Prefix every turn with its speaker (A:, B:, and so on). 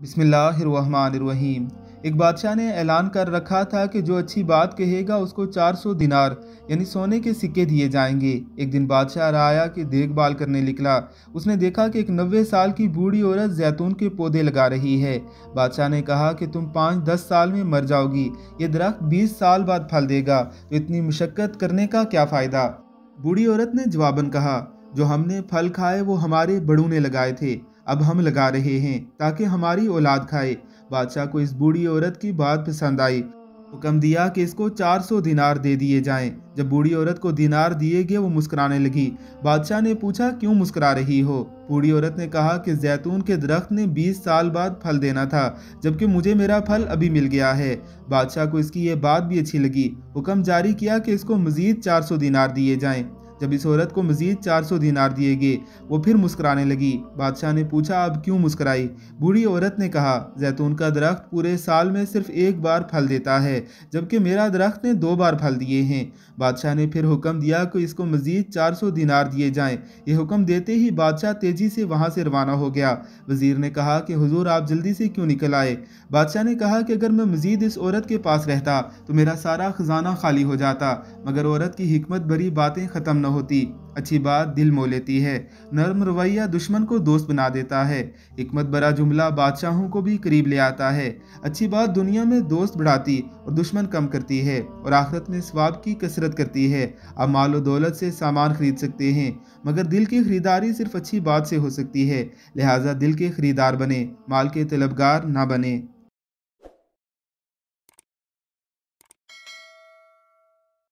A: बिस्मिल्लाहिर्रहमानिर्रहीम। एक बादशाह ने ऐलान कर रखा था कि जो अच्छी बात कहेगा उसको 400 दिनार यानी सोने के सिक्के दिए जाएंगे। एक दिन बादशाह राया की देखभाल करने निकला। उसने देखा कि एक 90 साल की बूढ़ी औरत जैतून के पौधे लगा रही है। बादशाह ने कहा कि तुम 5-10 साल में मर जाओगी, ये दरख्त 20 साल बाद फल देगा, तो इतनी मुशक्कत करने का क्या फ़ायदा। बूढ़ी औरत ने जवाबन कहा, जो हमने फल खाए वो हमारे बड़ों ने लगाए थे, अब हम लगा रहे हैं ताकि हमारी औलाद खाए। बादशाह को इस बूढ़ी औरत की बात पसंद आई। हुक्म दिया कि इसको 400 दिनार दे दिए जाएं। जब बूढ़ी औरत को दिनार दिए गए वो मुस्कुराने लगी। बादशाह ने पूछा, क्यों मुस्कुरा रही हो। बूढ़ी औरत ने कहा कि जैतून के दरख्त ने 20 साल बाद फल देना था, जबकि मुझे मेरा फल अभी मिल गया है। बादशाह को इसकी ये बात भी अच्छी लगी। हुक्म जारी किया कि इसको मजीद 400 दिनार दिए जाएं। जब इस औरत को मजीद 400 दिनार दिए गए वो फिर मुस्कुराने लगी। बादशाह ने पूछा, अब क्यों मुस्कुराई। बूढ़ी औरत ने कहा, जैतून का दरख्त पूरे साल में सिर्फ एक बार फल देता है, जबकि मेरा दरख्त ने 2 बार फल दिए हैं। बादशाह ने फिर हुक्म दिया कि इसको मजीद 400 दिनार दिए जाएं। ये हुक्म देते ही बादशाह तेजी से वहां से रवाना हो गया। वजीर ने कहा कि हुजूर आप जल्दी से क्यों निकल आए। बादशाह ने कहा कि अगर मैं मजीद इस औरत के पास रहता तो मेरा सारा खजाना खाली हो जाता, मगर औरत की हिकमत भरी बातें खत्म न होती। अच्छी बात दिल मोह लेती है, नर्म रवैया दुश्मन को दोस्त बना देता है, हिकमत भरा जुमला बादशाहों को भी करीब ले आता है। अच्छी बात दुनिया में दोस्त बढ़ाती और दुश्मन कम करती है, और आखिरत में सवाब की कसरत करती है। अब माल और दौलत से सामान खरीद सकते हैं, मगर दिल की खरीदारी सिर्फ अच्छी बात से हो सकती है। लिहाजा दिल के खरीदार बने, माल के तलबगार ना बने।